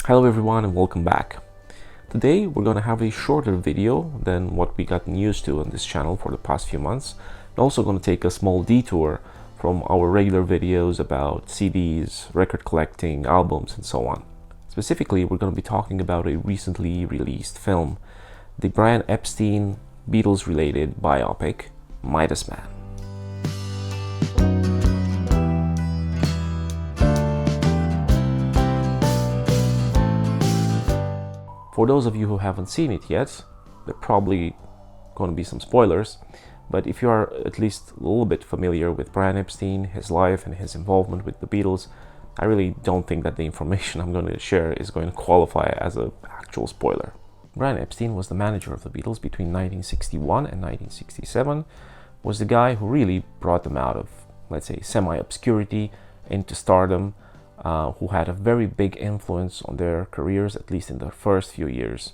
Hello everyone and welcome back. Today we're going to have a shorter video than what we got used to on this channel for the past few months. I'm also going to take a small detour from our regular videos about CDs, record collecting, albums and so on. Specifically, we're going to be talking about a recently released film, the Brian Epstein Beatles related biopic, Midas Man. For those of you who haven't seen it yet, there are probably going to be some spoilers, but if you are at least a little bit familiar with Brian Epstein, his life and his involvement with the Beatles, I really don't think that the information I'm going to share is going to qualify as an actual spoiler. Brian Epstein was the manager of the Beatles between 1961 and 1967, was the guy who really brought them out of, let's say, semi-obscurity into stardom, who had a very big influence on their careers, at least in the first few years.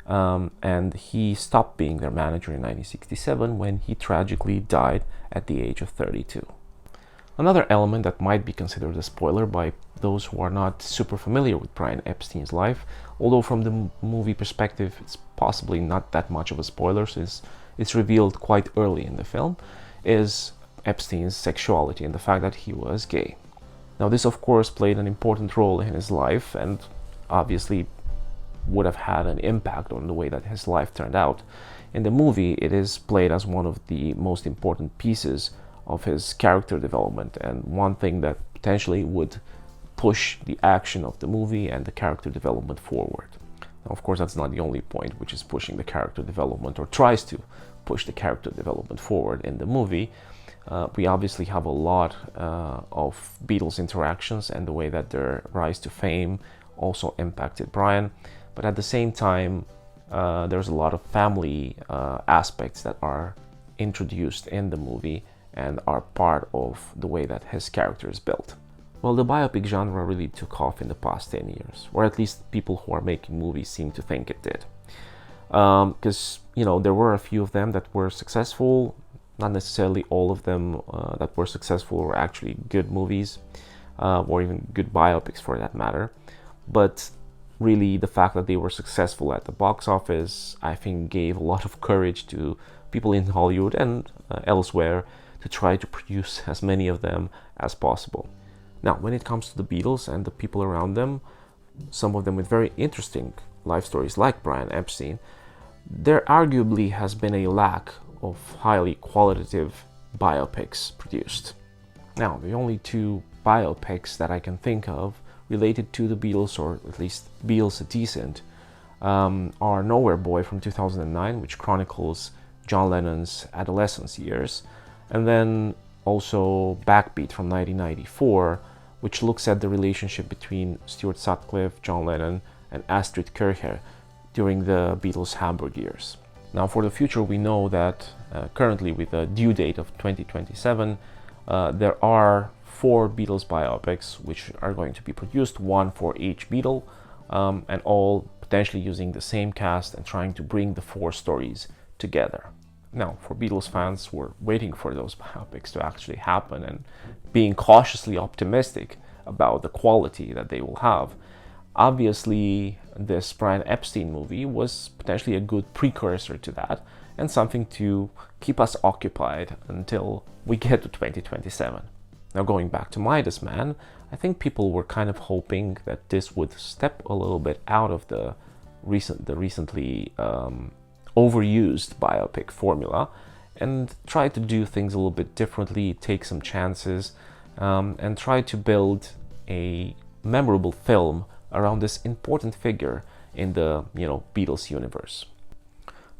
And he stopped being their manager in 1967 when he tragically died at the age of 32. Another element that might be considered a spoiler by those who are not super familiar with Brian Epstein's life, although from the movie perspective it's possibly not that much of a spoiler since it's revealed quite early in the film, is Epstein's sexuality and the fact that he was gay. Now this of course played an important role in his life and obviously would have had an impact on the way that his life turned out. In the movie it is played as one of the most important pieces of his character development and one thing that potentially would push the action of the movie and the character development forward. Now of course that's not the only point which is pushing the character development or tries to push the character development forward in the movie. We obviously have a lot of Beatles interactions and the way that their rise to fame also impacted Brian. But at the same time, there's a lot of family aspects that are introduced in the movie and are part of the way that his character is built. Well, the biopic genre really took off in the past 10 years, or at least people who are making movies seem to think it did. Because, there were a few of them that were successful. Not necessarily all of them that were successful were actually good movies, or even good biopics for that matter. But really, the fact that they were successful at the box office, I think, gave a lot of courage to people in Hollywood and elsewhere to try to produce as many of them as possible. Now, when it comes to the Beatles and the people around them, some of them with very interesting life stories like Brian Epstein, there arguably has been a lack of highly qualitative biopics produced. Now, the only two biopics that I can think of related to the Beatles, or at least Beatles adjacent, are Nowhere Boy from 2009, which chronicles John Lennon's adolescence years, and then also Backbeat from 1994, which looks at the relationship between Stuart Sutcliffe, John Lennon, and Astrid Kirchherr during the Beatles' Hamburg years. Now for the future, we know that currently with a due date of 2027, there are 4 Beatles biopics which are going to be produced, one for each Beatle, and all potentially using the same cast and trying to bring the 4 stories together. Now, for Beatles fans, we're waiting for those biopics to actually happen and being cautiously optimistic about the quality that they will have. Obviously, this Brian Epstein movie was potentially a good precursor to that and something to keep us occupied until we get to 2027. Now, going back to Midas Man, I think people were kind of hoping that this would step a little bit out of the recently overused biopic formula and try to do things a little bit differently, take some chances, and try to build a memorable film around this important figure in the Beatles universe.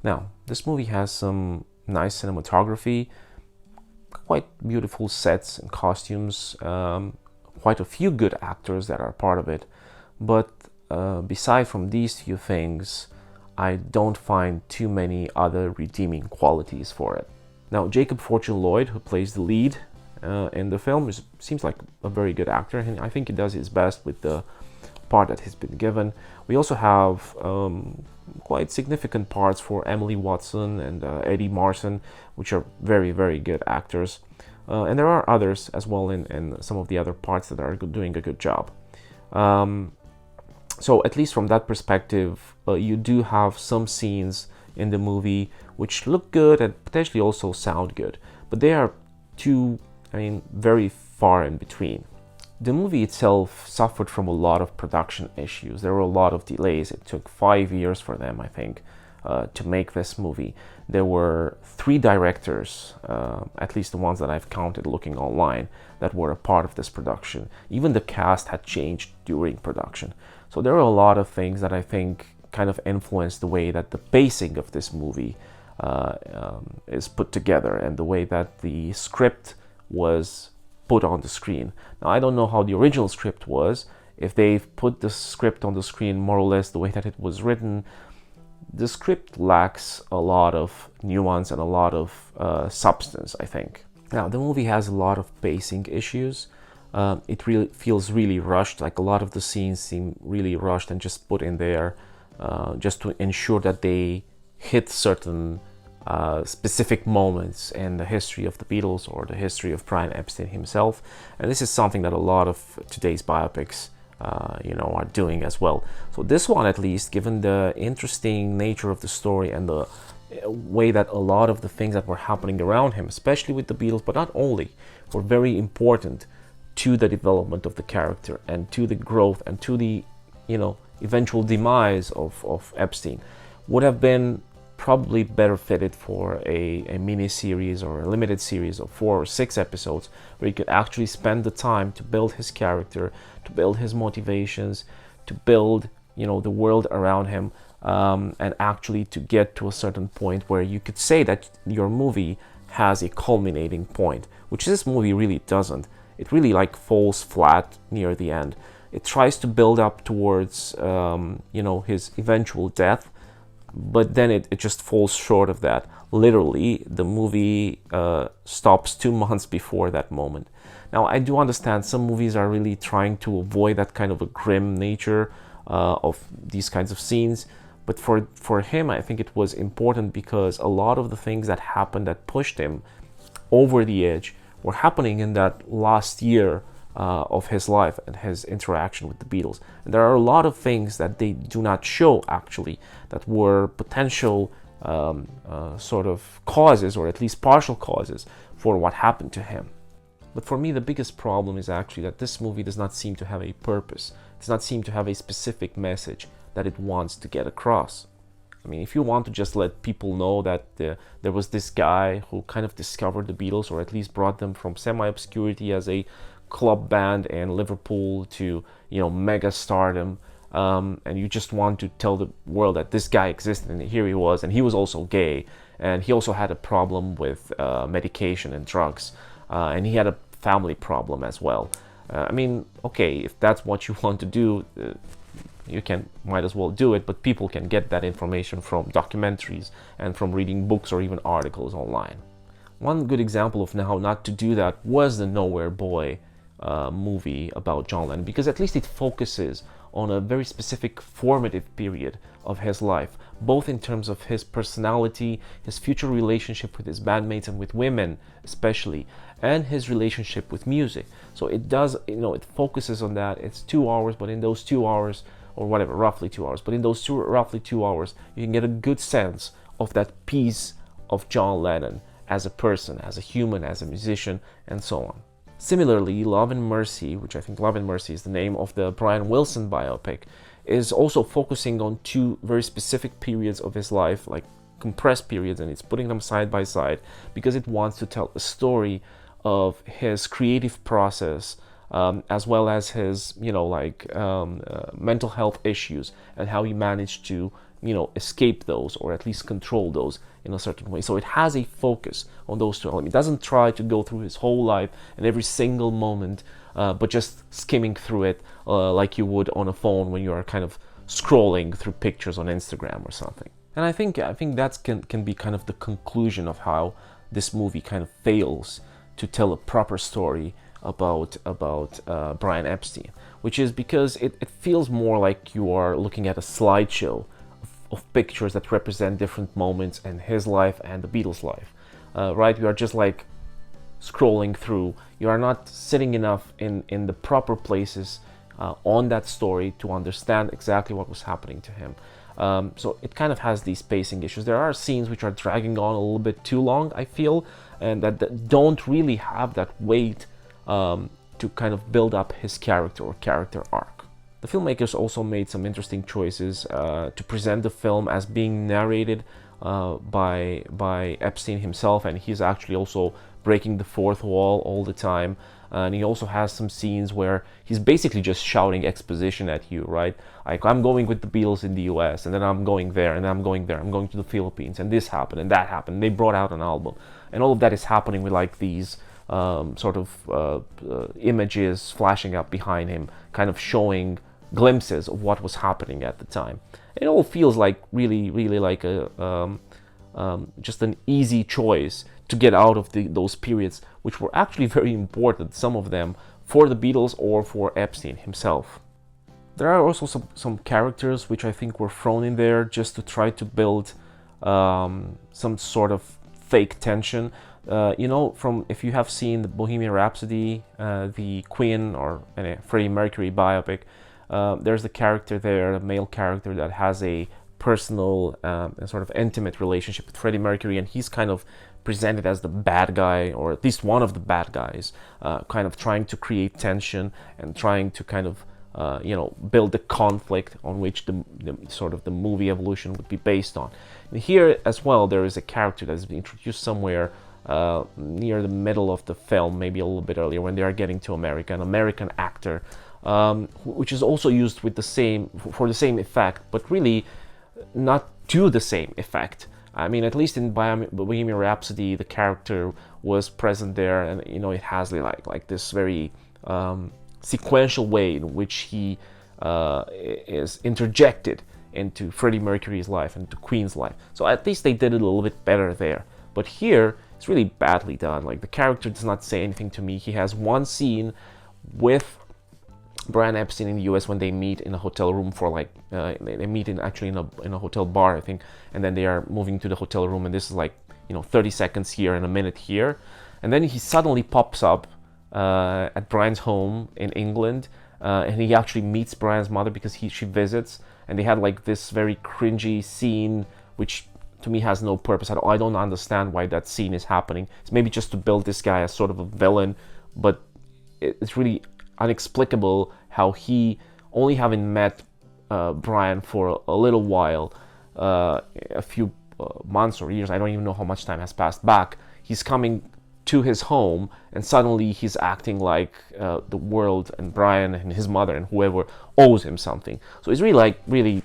Now, this movie has some nice cinematography, quite beautiful sets and costumes, quite a few good actors that are part of it, but beside from these few things, I don't find too many other redeeming qualities for it. Now, Jacob Fortune Lloyd, who plays the lead in the film, seems like a very good actor, and I think he does his best with the part that has been given. We also have quite significant parts for Emily Watson and Eddie Marsan, which are very, very good actors. And there are others as well in some of the other parts that are doing a good job. So at least from that perspective, you do have some scenes in the movie which look good and potentially also sound good, but they are very far in between. The movie itself suffered from a lot of production issues. There were a lot of delays. It took 5 years for them, I think, to make this movie. There were 3 directors, at least the ones that I've counted looking online, that were a part of this production. Even the cast had changed during production. So there are a lot of things that I think kind of influenced the way that the pacing of this movie is put together, and the way that the script was put on the screen. Now, I don't know how the original script was. If they've put the script on the screen more or less the way that it was written, the script lacks a lot of nuance and a lot of substance, I think. Now, the movie has a lot of pacing issues. It really feels really rushed. Like, a lot of the scenes seem really rushed and just put in there just to ensure that they hit certain specific moments in the history of the Beatles or the history of Brian Epstein himself. And this is something that a lot of today's biopics are doing as well. So this one, at least, given the interesting nature of the story and the way that a lot of the things that were happening around him, especially with the Beatles, but not only, were very important to the development of the character and to the growth and to the eventual demise of Epstein, would have been probably better fitted for a mini series or a limited series of 4 or 6 episodes, where you could actually spend the time to build his character, to build his motivations, to build the world around him, and actually to get to a certain point where you could say that your movie has a culminating point, which this movie really doesn't. It really falls flat near the end. It tries to build up towards his eventual death, but then it just falls short of that. Literally, the movie stops 2 months before that moment. Now, I do understand some movies are really trying to avoid that kind of a grim nature of these kinds of scenes, but for him, I think it was important because a lot of the things that happened that pushed him over the edge were happening in that last year of his life and his interaction with the Beatles. And there are a lot of things that they do not show, actually, that were potential sort of causes, or at least partial causes, for what happened to him. But for me, the biggest problem is actually that this movie does not seem to have a purpose. It does not seem to have a specific message that it wants to get across. I mean, if you want to just let people know that there was this guy who kind of discovered the Beatles, or at least brought them from semi-obscurity as a club band in Liverpool to mega stardom, and you just want to tell the world that this guy existed and here he was, and he was also gay, and he also had a problem with medication and drugs, and he had a family problem as well. Okay, if that's what you want to do, you might as well do it, but people can get that information from documentaries and from reading books or even articles online. One good example of how not to do that was the Nowhere Boy movie about John Lennon, because at least it focuses on a very specific formative period of his life, both in terms of his personality, his future relationship with his bandmates and with women especially, and his relationship with music. So it does, it focuses on that. It's 2 hours, but in those 2 hours, or whatever, roughly 2 hours, but in those roughly 2 hours, you can get a good sense of that piece of John Lennon as a person, as a human, as a musician, and so on. Similarly, Love and Mercy, which I think Love and Mercy is the name of the Brian Wilson biopic, is also focusing on 2 very specific periods of his life, like compressed periods, and it's putting them side by side because it wants to tell a story of his creative process, as well as his, mental health issues and how he managed to, escape those, or at least control those in a certain way. So it has a focus on those 2 elements. It doesn't try to go through his whole life and every single moment, but just skimming through it like you would on a phone when you are kind of scrolling through pictures on Instagram or something. And I think that can be kind of the conclusion of how this movie kind of fails to tell a proper story about Brian Epstein, which is because it feels more like you are looking at a slideshow of pictures that represent different moments in his life and the Beatles' life, right? You are just scrolling through. You are not sitting enough in the proper places on that story to understand exactly what was happening to him. So it kind of has these pacing issues. There are scenes which are dragging on a little bit too long, I feel, and that don't really have that weight to kind of build up his character or character arc. The filmmakers also made some interesting choices to present the film as being narrated by Epstein himself, and he's actually also breaking the fourth wall all the time. And he also has some scenes where he's basically just shouting exposition at you, right? Like, I'm going with the Beatles in the US, and then I'm going there, and I'm going there, I'm going to the Philippines, and this happened, and that happened. They brought out an album. And all of that is happening with like these images flashing up behind him, kind of showing glimpses of what was happening at the time. It all feels like really like a just an easy choice to get out of those periods, which were actually very important, some of them, for the Beatles or for Epstein himself. There are also some characters which I think were thrown in there just to try to build some sort of fake tension. From, if you have seen the Bohemian Rhapsody, the Queen or Freddie Mercury biopic, there's the character there, a male character that has a personal and sort of intimate relationship with Freddie Mercury, and he's kind of presented as the bad guy, or at least one of the bad guys, kind of trying to create tension and trying to kind of build the conflict on which the movie evolution would be based on. And here as well, there is a character that has been introduced somewhere near the middle of the film, maybe a little bit earlier, when they are getting to America, an American actor, which is also used with for the same effect, but really not to the same effect. I mean, at least in Bohemian Rhapsody, the character was present there, and it has like this very sequential way in which he is interjected into Freddie Mercury's life and to Queen's life. So at least they did it a little bit better there. But here, it's really badly done. Like, the character does not say anything to me. He has one scene with Brian Epstein in the US when they meet in a hotel room for they meet in a hotel bar, I think, and then they are moving to the hotel room, and this is 30 seconds here and a minute here, and then he suddenly pops up at Brian's home in England, and he actually meets Brian's mother because she visits, and they had this very cringy scene which to me has no purpose at all. I don't understand why that scene is happening. It's maybe just to build this guy as sort of a villain, but it's really inexplicable how he, only having met Brian for a little while, a few months or years, I don't even know how much time has passed back, he's coming to his home and suddenly he's acting like the world and Brian and his mother and whoever owes him something. So it's really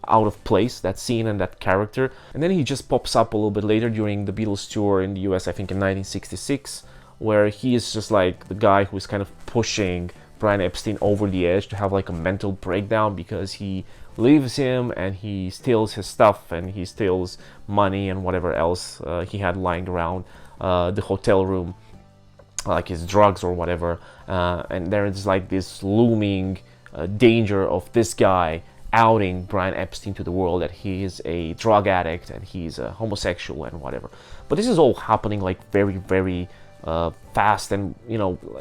out of place, that scene and that character. And then he just pops up a little bit later during the Beatles tour in the US, I think in 1966, where he is just like the guy who is kind of pushing Brian Epstein over the edge to have a mental breakdown, because he leaves him and he steals his stuff and he steals money and whatever else he had lying around the hotel room, like his drugs or whatever, and there is this looming danger of this guy outing Brian Epstein to the world, that he is a drug addict and he's a homosexual and whatever. But this is all happening very, very fast, and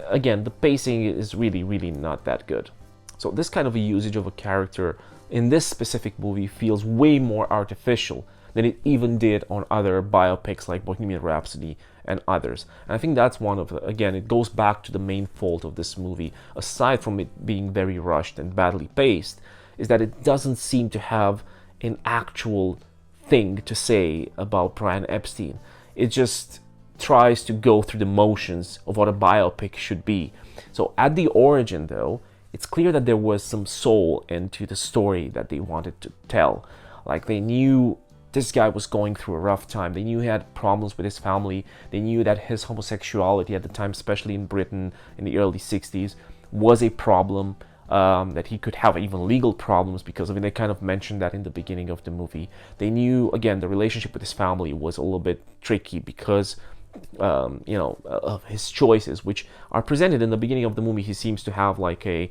again, the pacing is really not that good. So this kind of a usage of a character in this specific movie feels way more artificial than it even did on other biopics like Bohemian Rhapsody and others. And I think that's one of again, it goes back to the main fault of this movie, aside from it being very rushed and badly paced, is that it doesn't seem to have an actual thing to say about Brian Epstein. It just tries to go through the motions of what a biopic should be. So at the origin, though, it's clear that there was some soul into the story that they wanted to tell. They knew this guy was going through a rough time. They knew he had problems with his family. They knew that his homosexuality at the time, especially in Britain in the early 60s, was a problem. That he could have even legal problems because of it. They kind of mentioned that in the beginning of the movie. They knew, again, the relationship with his family was a little bit tricky because of his choices, which are presented in the beginning of the movie. He seems to have a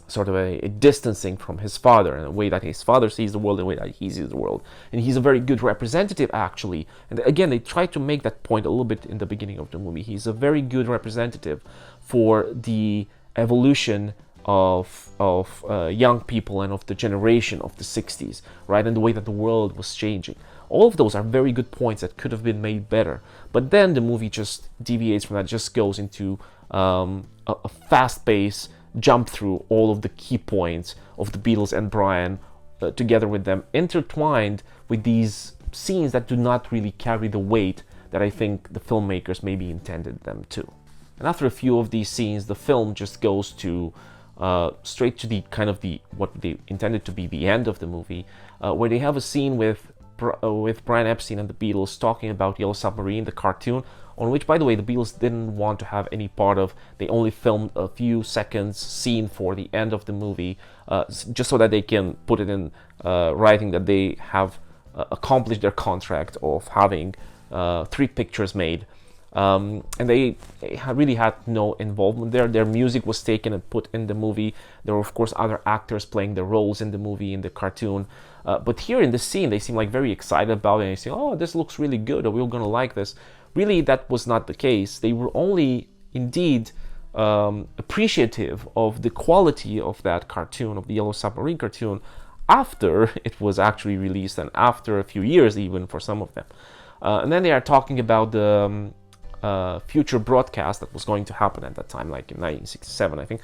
sort of a distancing from his father, in a way that his father sees the world, in a way that he sees the world. And he's a very good representative, actually. And again, they try to make that point a little bit in the beginning of the movie. He's a very good representative for the evolution of young people and of the generation of the 60s, right? And the way that the world was changing. All of those are very good points that could have been made better. But then the movie just deviates from that, just goes into a fast pace jump through all of the key points of the Beatles and Brian, together with them, intertwined with these scenes that do not really carry the weight that I think the filmmakers maybe intended them to. And after a few of these scenes, the film just goes to straight to the kind of the what they intended to be the end of the movie, where they have a scene with Brian Epstein and the Beatles talking about Yellow Submarine, the cartoon, on which, by the way, the Beatles didn't want to have any part of. They only filmed a few seconds scene for the end of the movie, just so that they can put it in writing that they have accomplished their contract of having 3 pictures made. And they really had no involvement there. Their music was taken and put in the movie. There were, of course, other actors playing their roles in the movie, in the cartoon. But here in the scene, they seem like very excited about it. And they say, oh, this looks really good, or we're going to like this. Really, that was not the case. They were only, indeed, appreciative of the quality of that cartoon, of the Yellow Submarine cartoon, after it was actually released, and after a few years even for some of them. And then they are talking about the future broadcast that was going to happen at that time, like in 1967, I think,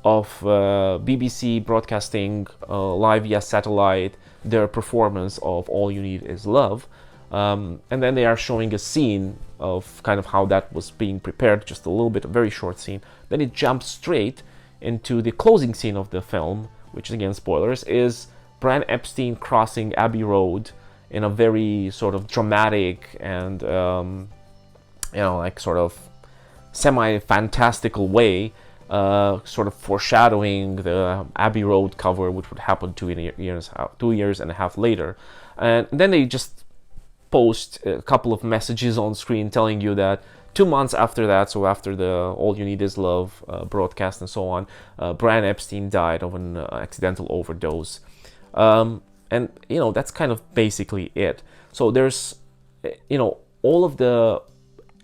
of BBC broadcasting live via satellite their performance of All You Need Is Love. And then they are showing a scene of kind of how that was being prepared, just a little bit, a very short scene. Then it jumps straight into the closing scene of the film, which, again, spoilers, is Brian Epstein crossing Abbey Road in a very sort of dramatic and like sort of semi-fantastical way, sort of foreshadowing the Abbey Road cover, which would happen 2 years and a half later. And then they just post a couple of messages on screen telling you that 2 months after that, so after the All You Need Is Love broadcast and so on, Brian Epstein died of an accidental overdose. And, that's kind of basically it. So there's, all of the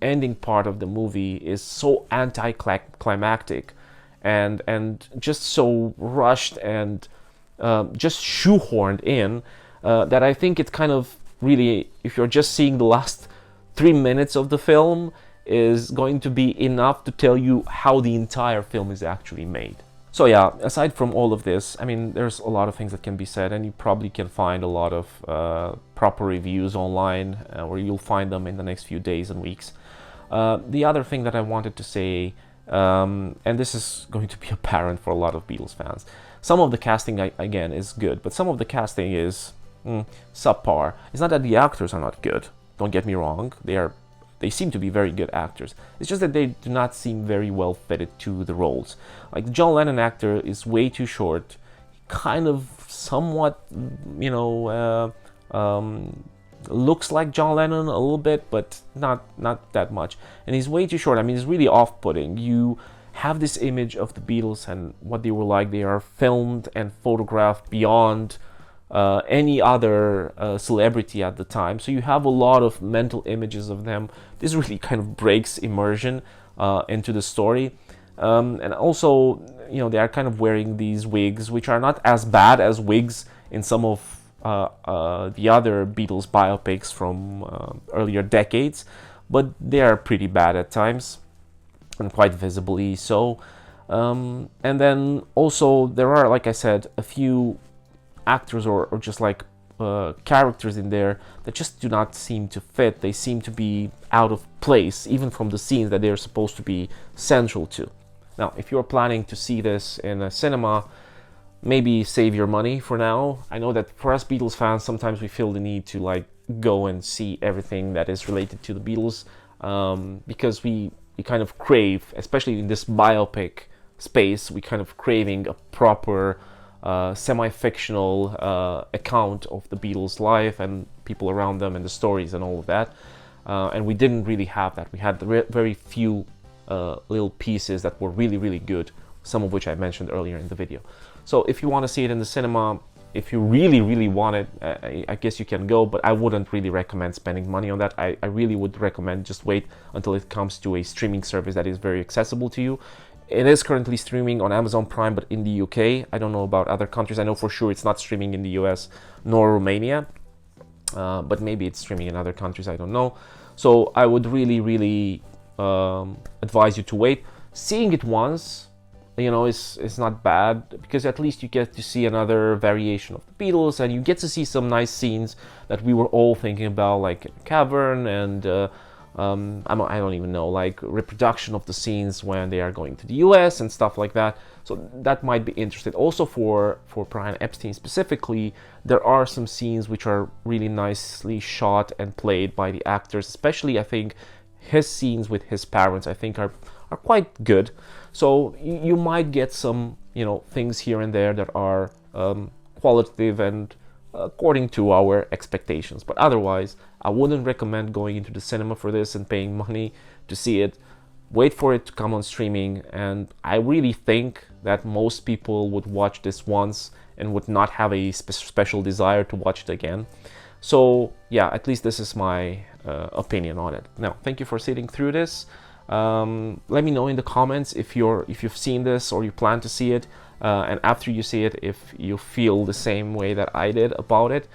ending part of the movie is so anticlimactic and just so rushed and just shoehorned in that I think it's kind of really, if you're just seeing the last 3 minutes of the film, is going to be enough to tell you how the entire film is actually made. So yeah, aside from all of this, I mean, there's a lot of things that can be said, and you probably can find a lot of proper reviews online, or you'll find them in the next few days and weeks. The other thing that I wanted to say, and this is going to be apparent for a lot of Beatles fans, some of the casting, again, is good, but some of the casting is subpar. It's not that the actors are not good, don't get me wrong, they seem to be very good actors. It's just that they do not seem very well fitted to the roles. Like, the John Lennon actor is way too short, kind of somewhat, looks like John Lennon a little bit, but not that much. And he's way too short. I mean, it's really off-putting. You have this image of the Beatles and what they were like. They are filmed and photographed beyond any other celebrity at the time. So you have a lot of mental images of them. This really kind of breaks immersion into the story. And also, they are kind of wearing these wigs, which are not as bad as wigs in some of the other Beatles biopics from earlier decades, but they are pretty bad at times, and quite visibly so. And then also there are, like I said, a few actors or just like characters in there that just do not seem to fit. They seem to be out of place, even from the scenes that they're supposed to be central to. Now, if you're planning to see this in a cinema, maybe save your money for now. I know that for us Beatles fans, sometimes we feel the need to go and see everything that is related to the Beatles, because we kind of crave, especially in this biopic space, we kind of craving a proper semi-fictional account of the Beatles' life and people around them and the stories and all of that. And we didn't really have that. We had very few little pieces that were really, really good, some of which I mentioned earlier in the video. So if you want to see it in the cinema, if you really, really want it, I guess you can go, but I wouldn't really recommend spending money on that. I really would recommend just wait until it comes to a streaming service that is very accessible to you. It is currently streaming on Amazon Prime, but in the UK. I don't know about other countries. I know for sure it's not streaming in the US nor Romania, but maybe it's streaming in other countries. I don't know. So I would really advise you to wait. Seeing it once, you know, is not bad, because at least you get to see another variation of the Beatles, and you get to see some nice scenes that we were all thinking about, like a cavern, and I don't even know, like reproduction of the scenes when they are going to the US and stuff like that. So that might be interesting. Also for Brian Epstein specifically, there are some scenes which are really nicely shot and played by the actors, especially I think his scenes with his parents, I think are quite good. So you might get some, you know, things here and there that are qualitative and according to our expectations. But otherwise, I wouldn't recommend going into the cinema for this and paying money to see it. Wait for it to come on streaming, and I really think that most people would watch this once and would not have a special desire to watch it again. So yeah, at least this is my opinion on it. Now, thank you for sitting through this. Let me know in the comments if you've seen this or you plan to see it, and after you see it, if you feel the same way that I did about it.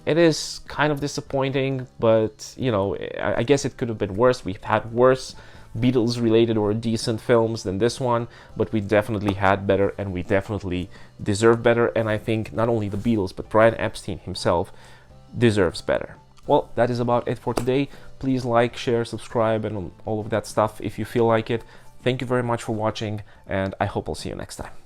It is kind of disappointing, but you know, I guess it could have been worse. We've had worse Beatles related or decent films than this one, but we definitely had better, and we definitely deserve better. And I think not only the Beatles, but Brian Epstein himself deserves better. Well, that is about it for today. Please like, share, subscribe, and all of that stuff if you feel like it. Thank you very much for watching, and I hope I'll see you next time.